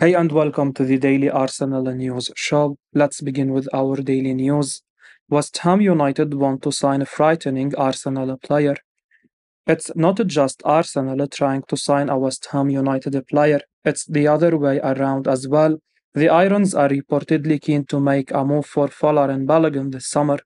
Hey and welcome to the Daily Arsenal News Show. Let's begin with our daily news. West Ham United want to sign a frightening Arsenal player. It's not just Arsenal trying to sign a West Ham United player, it's the other way around as well. The Irons are reportedly keen to make a move for Folarin Balogun this summer.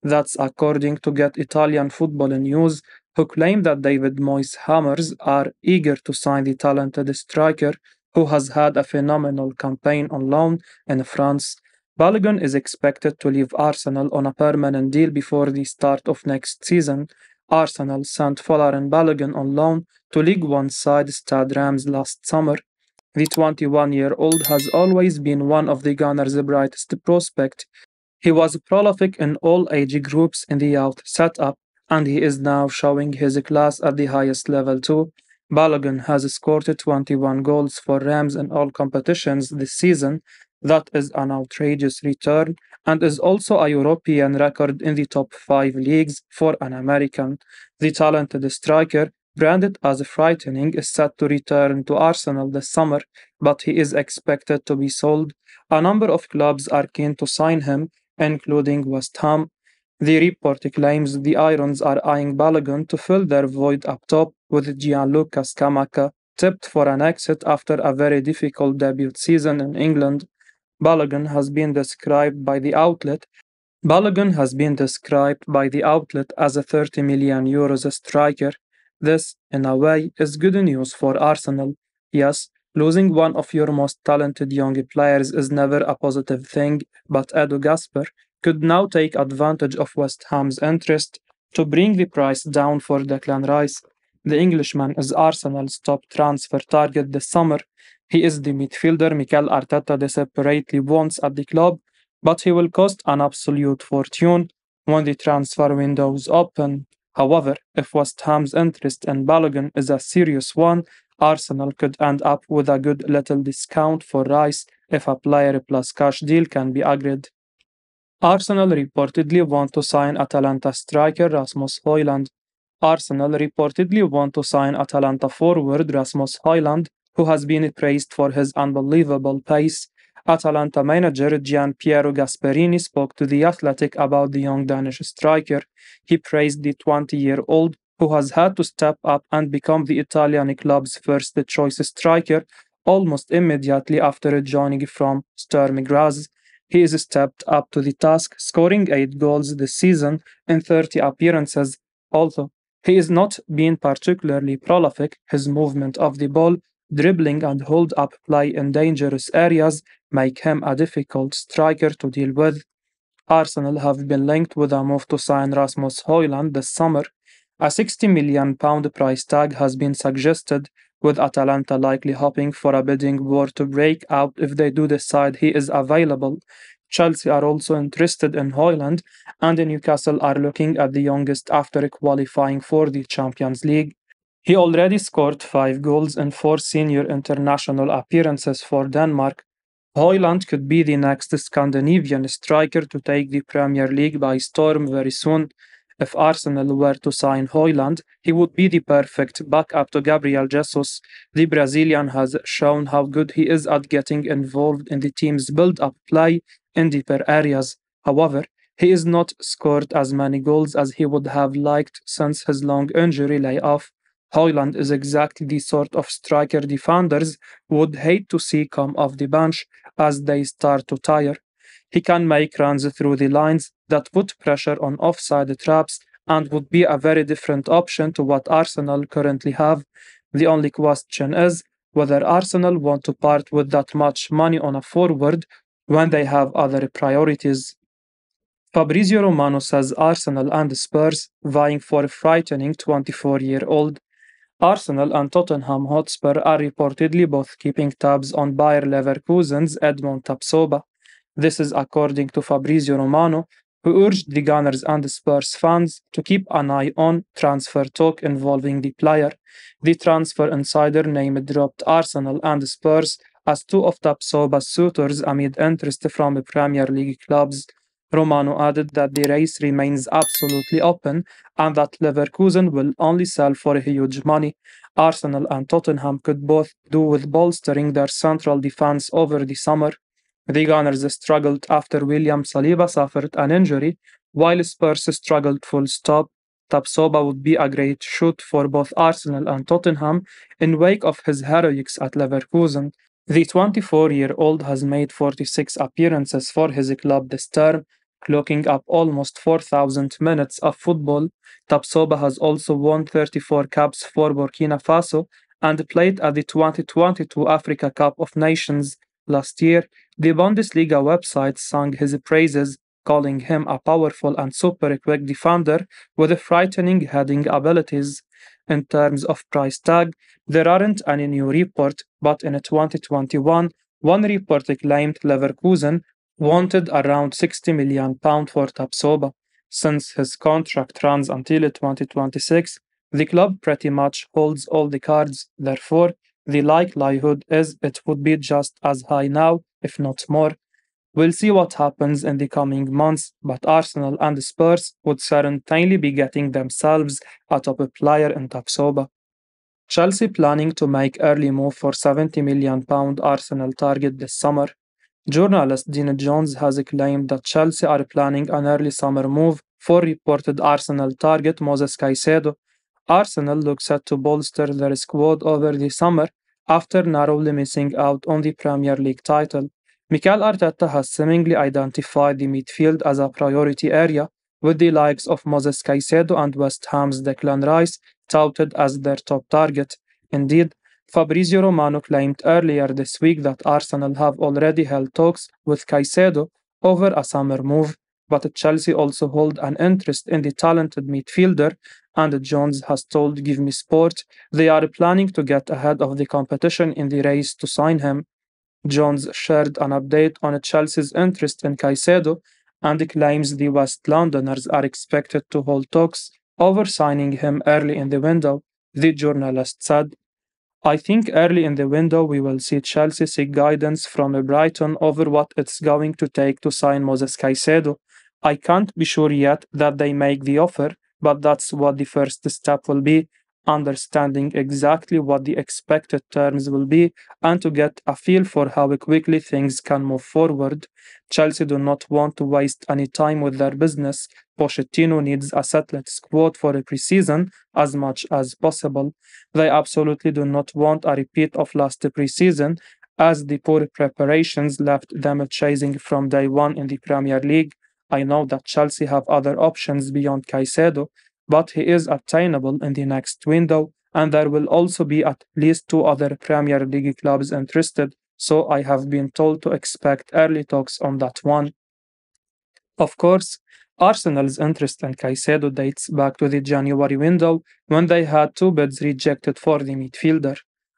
That's according to Get Italian Football News, who claim that David Moyes Hammers are eager to sign the talented striker who has had a phenomenal campaign on loan in France. Balogun is expected to leave Arsenal on a permanent deal before the start of next season. Arsenal sent Folarin Balogun on loan to League One side Stade Reims last summer. The 21-year-old has always been one of the Gunners' brightest prospects. He was prolific in all age groups in the youth setup, and he is now showing his class at the highest level too. Balogun has scored 21 goals for Rams in all competitions this season. That is an outrageous return and is also a European record in the top 5 leagues for an American. The talented striker, branded as frightening, is set to return to Arsenal this summer, but he is expected to be sold. A number of clubs are keen to sign him, including West Ham. The report claims the Irons are eyeing Balogun to fill their void up top, with Gianluca Scamacca tipped for an exit after a very difficult debut season in England. Balogun has been described by the outlet Balogun has been described by the outlet as a 30 million euros striker. This, in a way, is good news for Arsenal. Yes, losing one of your most talented young players is never a positive thing, but Edu Gasper could now take advantage of West Ham's interest to bring the price down for Declan Rice. The Englishman is Arsenal's top transfer target this summer. He is the midfielder Mikel Arteta desperately wants at the club, but he will cost an absolute fortune when the transfer windows open. However, if West Ham's interest in Balogun is a serious one, Arsenal could end up with a good little discount for Rice if a player plus cash deal can be agreed. Arsenal reportedly want to sign Atalanta striker Rasmus Hojlund. Arsenal reportedly want to sign Atalanta forward Rasmus Hojlund, who has been praised for his unbelievable pace. Atalanta manager Gian Piero Gasperini spoke to The Athletic about the young Danish striker. He praised the 20-year-old, who has had to step up and become the Italian club's first choice striker almost immediately after joining from Sturm Graz. He is stepped up to the task, scoring 8 goals this season in 30 appearances. Although he is not being particularly prolific, his movement of the ball, dribbling and hold-up play in dangerous areas make him a difficult striker to deal with. Arsenal have been linked with a move to sign Rasmus Hojlund this summer. A £60 million price tag has been suggested, with Atalanta likely hoping for a bidding war to break out if they do decide he is available. Chelsea are also interested in Hojlund, and Newcastle are looking at the youngest after qualifying for the Champions League. He already scored 5 goals in 4 senior international appearances for Denmark. Hojlund could be the next Scandinavian striker to take the Premier League by storm very soon. If Arsenal were to sign Hojlund, he would be the perfect backup to Gabriel Jesus. The Brazilian has shown how good he is at getting involved in the team's build-up play in deeper areas. However, he has not scored as many goals as he would have liked since his long injury layoff. Hojlund is exactly the sort of striker defenders would hate to see come off the bench as they start to tire. He can make runs through the lines that put pressure on offside traps and would be a very different option to what Arsenal currently have. The only question is whether Arsenal want to part with that much money on a forward when they have other priorities. Fabrizio Romano says Arsenal and Spurs vying for a frightening 24-year-old. Arsenal and Tottenham Hotspur are reportedly both keeping tabs on Bayer Leverkusen's Edmond Tapsoba. This is according to Fabrizio Romano, who urged the Gunners and Spurs fans to keep an eye on transfer talk involving the player. The transfer insider name dropped Arsenal and Spurs as two of Tapsoba's suitors amid interest from Premier League clubs. Romano added that the race remains absolutely open and that Leverkusen will only sell for huge money. Arsenal and Tottenham could both do with bolstering their central defense over the summer. The Gunners struggled after William Saliba suffered an injury, while Spurs struggled full stop. Tapsoba would be a great shoot for both Arsenal and Tottenham in wake of his heroics at Leverkusen. The 24-year-old has made 46 appearances for his club this term, clocking up almost 4,000 minutes of football. Tapsoba has also won 34 caps for Burkina Faso and played at the 2022 Africa Cup of Nations. Last year, the Bundesliga website sang his praises, calling him a powerful and super quick defender with frightening heading abilities. In terms of price tag, there aren't any new report, but in 2021, one report claimed Leverkusen wanted around £60 million for Tapsoba. Since his contract runs until 2026, the club pretty much holds all the cards. Therefore, the likelihood is it would be just as high now, if not more. We'll see what happens in the coming months, but Arsenal and Spurs would certainly be getting themselves a top player in Tapsoba. Chelsea planning to make early move for £70 million Arsenal target this summer. Journalist Dean Jones has claimed that Chelsea are planning an early summer move for reported Arsenal target Moses Caicedo. Arsenal looks set to bolster their squad over the summer after narrowly missing out on the Premier League title. Mikel Arteta has seemingly identified the midfield as a priority area, with the likes of Moses Caicedo and West Ham's Declan Rice touted as their top target. Indeed, Fabrizio Romano claimed earlier this week that Arsenal have already held talks with Caicedo over a summer move, but Chelsea also hold an interest in the talented midfielder, and Jones has told Give Me Sport they are planning to get ahead of the competition in the race to sign him. Jones shared an update on Chelsea's interest in Caicedo and claims the West Londoners are expected to hold talks over signing him early in the window. The journalist said, I think early in the window we will see Chelsea seek guidance from Brighton over what it's going to take to sign Moses Caicedo. I can't be sure yet that they make the offer, but that's what the first step will be, understanding exactly what the expected terms will be and to get a feel for how quickly things can move forward. Chelsea do not want to waste any time with their business. Pochettino needs a settled squad for a preseason as much as possible. They absolutely do not want a repeat of last preseason, as the poor preparations left them chasing from day one in the Premier League. I know that Chelsea have other options beyond Caicedo, but he is attainable in the next window, and there will also be at least two other Premier League clubs interested, so I have been told to expect early talks on that one. Of course, Arsenal's interest in Caicedo dates back to the January window when they had two bids rejected for the midfielder.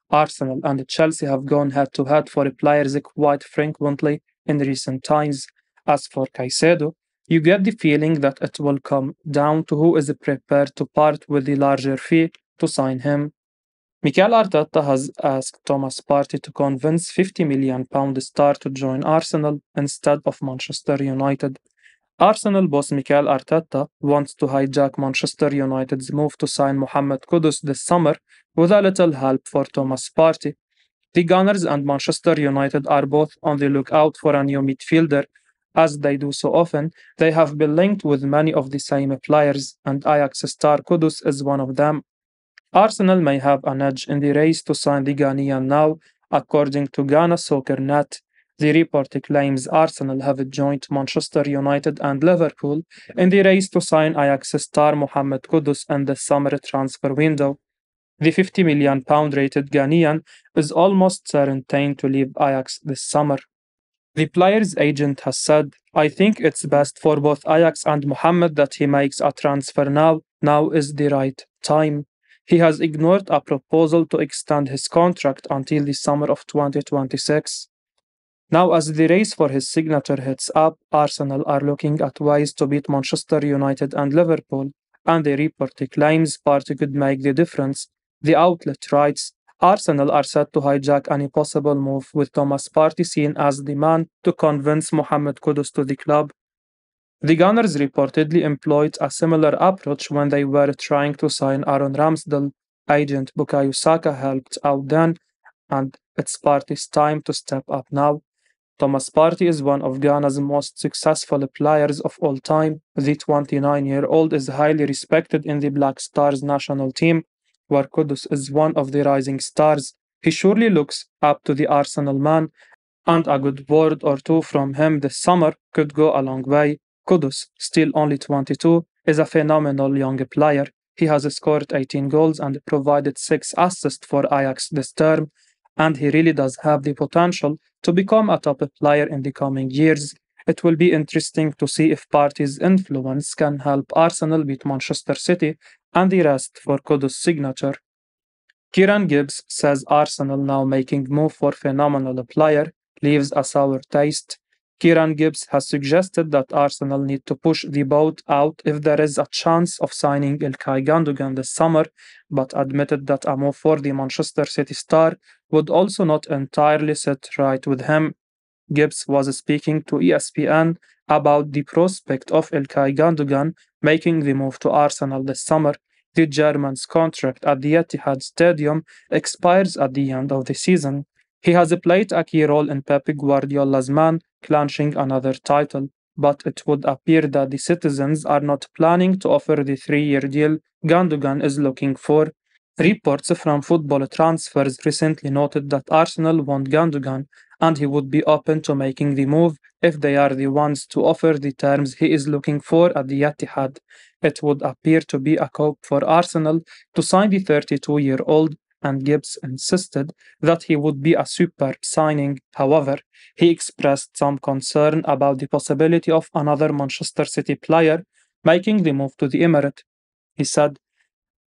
Arsenal and Chelsea have gone head to head for players quite frequently in recent times. As for Caicedo, you get the feeling that it will come down to who is prepared to part with the larger fee to sign him. Mikel Arteta has asked Thomas Partey to convince £50 million star to join Arsenal instead of Manchester United. Arsenal boss Mikel Arteta wants to hijack Manchester United's move to sign Muhammad Kudos this summer with a little help for Thomas Partey. The Gunners and Manchester United are both on the lookout for a new midfielder. As they do so often, they have been linked with many of the same players, and Ajax star Kudos is one of them. Arsenal may have an edge in the race to sign the Ghanaian now, according to Ghana Soccer Net. The report claims Arsenal have joined Manchester United and Liverpool in the race to sign Ajax star Muhammad Kudos in the summer transfer window. The £50 million rated Ghanaian is almost certain to leave Ajax this summer. The player's agent has said, I think it's best for both Ajax and Mohamed that he makes a transfer now. Now is the right time. He has ignored a proposal to extend his contract until the summer of 2026. Now, as the race for his signature heats up, Arsenal are looking at ways to beat Manchester United and Liverpool, and the report claims Partey could make the difference. The outlet writes, Arsenal are set to hijack any possible move with Thomas Partey seen as the man to convince Mohamed Kudus to the club. The Gunners reportedly employed a similar approach when they were trying to sign Aaron Ramsdale. Agent Bukayo Saka helped out then, and it's Partey's time to step up now. Thomas Partey is one of Ghana's most successful players of all time. The 29-year-old is highly respected in the Black Stars national team, where Kudus is one of the rising stars. He surely looks up to the Arsenal man, and a good word or two from him this summer could go a long way. Kudus, still only 22, is a phenomenal young player. He has scored 18 goals and provided 6 assists for Ajax this term, and he really does have the potential to become a top player in the coming years. It will be interesting to see if Partey's influence can help Arsenal beat Manchester City and the rest for Kudus' signature. Kieran Gibbs says Arsenal now making move for phenomenal player leaves a sour taste. Kieran Gibbs has suggested that Arsenal need to push the boat out if there is a chance of signing Ilkay Gundogan this summer, but admitted that a move for the Manchester City star would also not entirely sit right with him. Gibbs was speaking to ESPN about the prospect of Ilkay Gundogan making the move to Arsenal this summer. The German's contract at the Etihad Stadium expires at the end of the season. He has played a key role in Pep Guardiola's man clinching another title, but it would appear that the citizens are not planning to offer the 3-year deal Gundogan is looking for. Reports from Football Transfers recently noted that Arsenal want Gundogan, and he would be open to making the move if they are the ones to offer the terms he is looking for at the Etihad. It would appear to be a coup for Arsenal to sign the 32-year-old, and Gibbs insisted that he would be a superb signing. However, he expressed some concern about the possibility of another Manchester City player making the move to the Emirate. He said,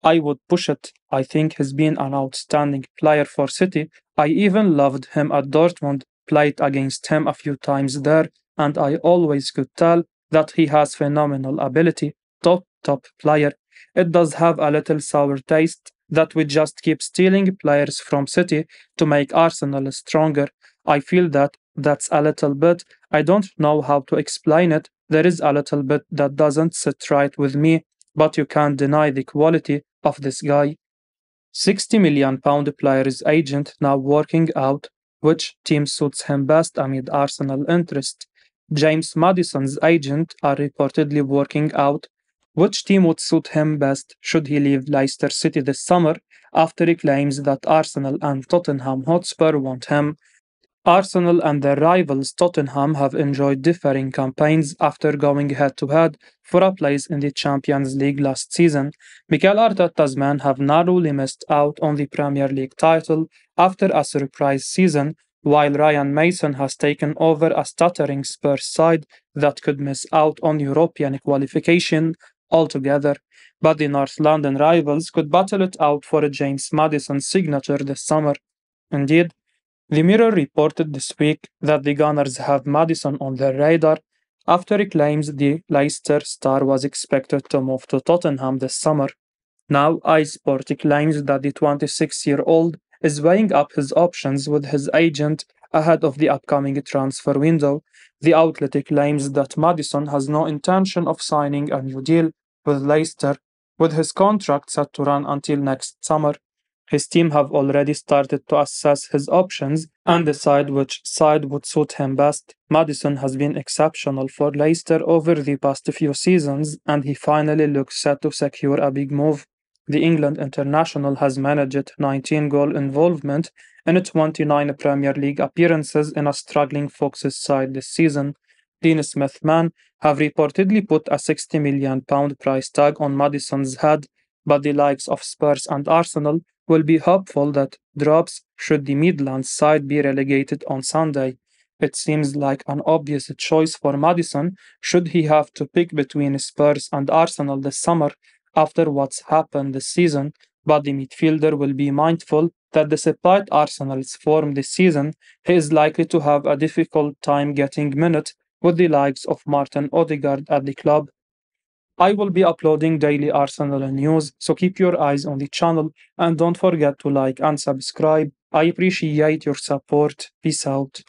I would push it. I think he's been an outstanding player for City. I even loved him at Dortmund, played against him a few times there, and I always could tell that he has phenomenal ability. Top player. It does have a little sour taste that we just keep stealing players from City to make Arsenal stronger. I feel that that's a little bit. I don't know how to explain it. There is a little bit that doesn't sit right with me, but you can't deny the quality of this guy. £60 million player's agent now working out which team suits him best amid Arsenal interest. James Maddison's agent are reportedly working out which team would suit him best should he leave Leicester City this summer after he claims that Arsenal and Tottenham Hotspur want him. Arsenal and their rivals Tottenham have enjoyed differing campaigns after going head-to-head for a place in the Champions League last season. Mikel Arteta's men have narrowly missed out on the Premier League title after a surprise season, while Ryan Mason has taken over a stuttering Spurs side that could miss out on European qualification altogether. But the North London rivals could battle it out for a James Maddison signature this summer. Indeed, the Mirror reported this week that the Gunners have Maddison on their radar after he claims the Leicester star was expected to move to Tottenham this summer. Now, iSport claims that the 26-year-old is weighing up his options with his agent ahead of the upcoming transfer window. The outlet claims that Maddison has no intention of signing a new deal with Leicester, with his contract set to run until next summer. His team have already started to assess his options and decide which side would suit him best. Maddison has been exceptional for Leicester over the past few seasons, and he finally looks set to secure a big move. The England international has managed 19-goal involvement in 29 Premier League appearances in a struggling Foxes side this season. Dean Smith men have reportedly put a £60 million price tag on Maddison's head, but the likes of Spurs and Arsenal will be hopeful that drops should the Midlands side be relegated on Sunday. It seems like an obvious choice for Maddison should he have to pick between Spurs and Arsenal this summer after what's happened this season, but the midfielder will be mindful that despite Arsenal's form this season, he is likely to have a difficult time getting minutes with the likes of Martin Odegaard at the club. I will be uploading daily Arsenal news, so keep your eyes on the channel and don't forget to like and subscribe. I appreciate your support. Peace out.